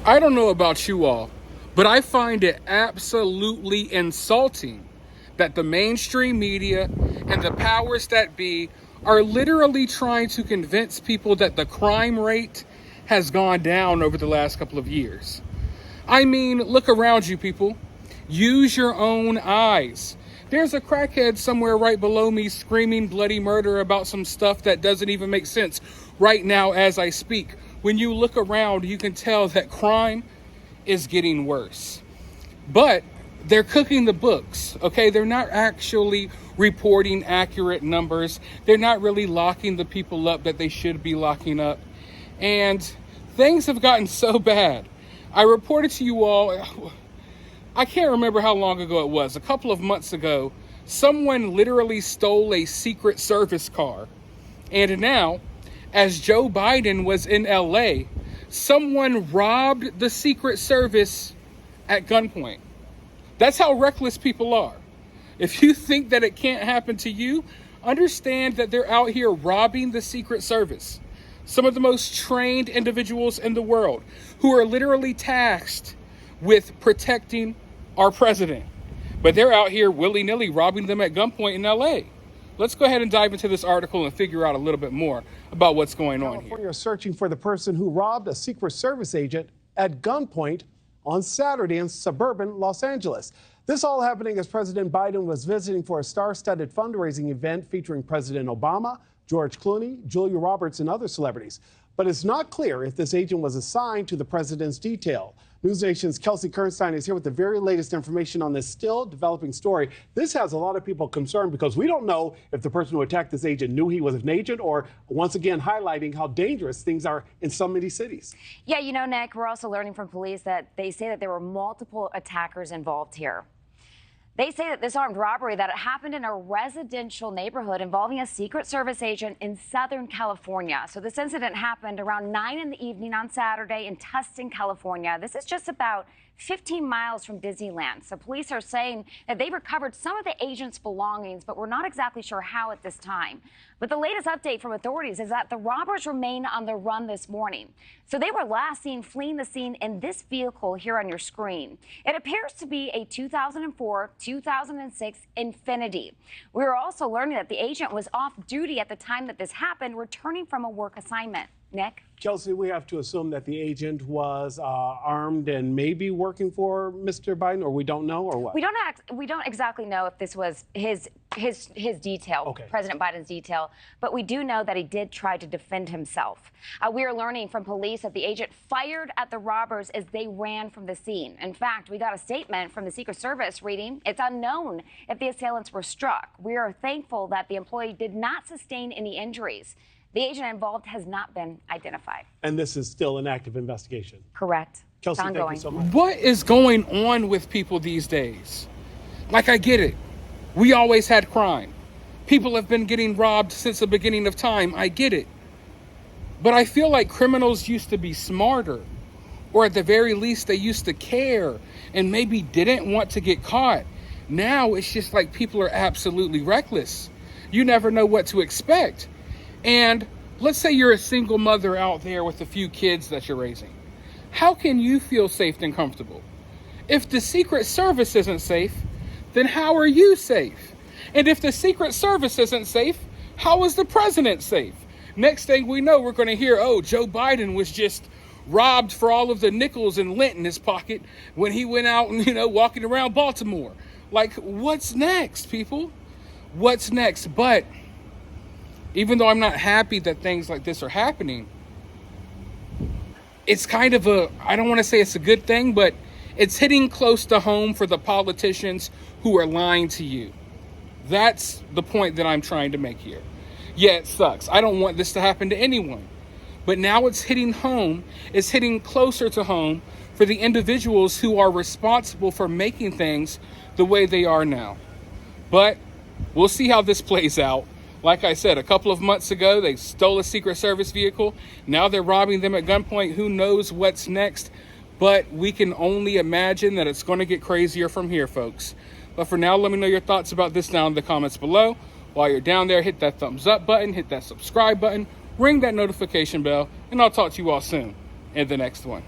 I don't know about you all, but I find it absolutely insulting that the mainstream media and the powers that be are literally trying to convince people that the crime rate has gone down over the last couple of years. I mean, look around you, people. Use your own eyes. There's a crackhead somewhere right below me screaming bloody murder about some stuff that doesn't even make sense right now as I speak. When you look around, you can tell that crime is getting worse. But they're cooking the books, okay? They're not actually reporting accurate numbers. They're not really locking the people up that they should be locking up. And things have gotten so bad. I reported to you all, I can't remember how long ago it was, a couple of months ago, someone literally stole a Secret Service car. And now, as Joe Biden was in LA, someone robbed the Secret Service at gunpoint. That's how reckless people are. If you think that it can't happen to you, understand that they're out here robbing the Secret Service. Some of the most trained individuals in the world who are literally tasked with protecting our president. But they're out here willy-nilly robbing them at gunpoint in LA. Let's go ahead and dive into this article and figure out a little bit more about what's going on here. California is searching for the person who robbed a Secret Service agent at gunpoint on Saturday in suburban Los Angeles. This all happening as President Biden was visiting for a star-studded fundraising event featuring President Obama, George Clooney, Julia Roberts, and other celebrities. But it's not clear if this agent was assigned to the president's detail. News Nation's Kelsey Kernstein is here with the very latest information on this still developing story. This has a lot of people concerned because we don't know if the person who attacked this agent knew he was an agent, or once again highlighting how dangerous things are in so many cities. Yeah, you know, Nick, we're also learning from police that they say that there were multiple attackers involved here. They say that this armed robbery that it happened in a residential neighborhood involving a Secret Service agent in Southern California. So this incident happened around 9 in the evening on Saturday in Tustin, California. This is just about 15 miles from Disneyland. So police are saying that they recovered some of the agent's belongings, but we're not exactly sure how at this time. But the latest update from authorities is that the robbers remain on the run this morning. So they were last seen fleeing the scene in this vehicle here on your screen. It appears to be a 2004-2006 Infiniti. We were also learning that the agent was off duty at the time that this happened, returning from a work assignment. Nick? Kelsey, we have to assume that the agent was armed and maybe working for Mr. Biden, or we don't know, or what? We don't exactly know if this was his detail, okay, President Biden's detail, but we do know that he did try to defend himself. We are learning from police that the agent fired at the robbers as they ran from the scene. In fact, we got a statement from the Secret Service reading, "It's unknown if the assailants were struck. We are thankful that the employee did not sustain any injuries. The agent involved has not been identified." And this is still an active investigation. Correct. Kelsey, thank you so much. What is going on with people these days? Like, I get it. We always had crime. People have been getting robbed since the beginning of time. I get it. But I feel like criminals used to be smarter, or at the very least, they used to care and maybe didn't want to get caught. Now it's just like people are absolutely reckless. You never know what to expect. And let's say you're a single mother out there with a few kids that you're raising. How can you feel safe and comfortable? If the Secret Service isn't safe, then how are you safe? And if the Secret Service isn't safe, how is the president safe? Next thing we know, we're going to hear, oh, Joe Biden was just robbed for all of the nickels and lint in his pocket when he went out and, walking around Baltimore. Like, what's next, people? What's next? But even though I'm not happy that things like this are happening, it's kind of I don't want to say it's a good thing, but it's hitting close to home for the politicians who are lying to you. That's the point that I'm trying to make here. Yeah, it sucks. I don't want this to happen to anyone. But now it's hitting home. It's hitting closer to home for the individuals who are responsible for making things the way they are now. But we'll see how this plays out. Like I said, a couple of months ago, they stole a Secret Service vehicle. Now they're robbing them at gunpoint. Who knows what's next? But we can only imagine that it's going to get crazier from here, folks. But for now, let me know your thoughts about this down in the comments below. While you're down there, hit that thumbs up button, hit that subscribe button, ring that notification bell, and I'll talk to you all soon in the next one.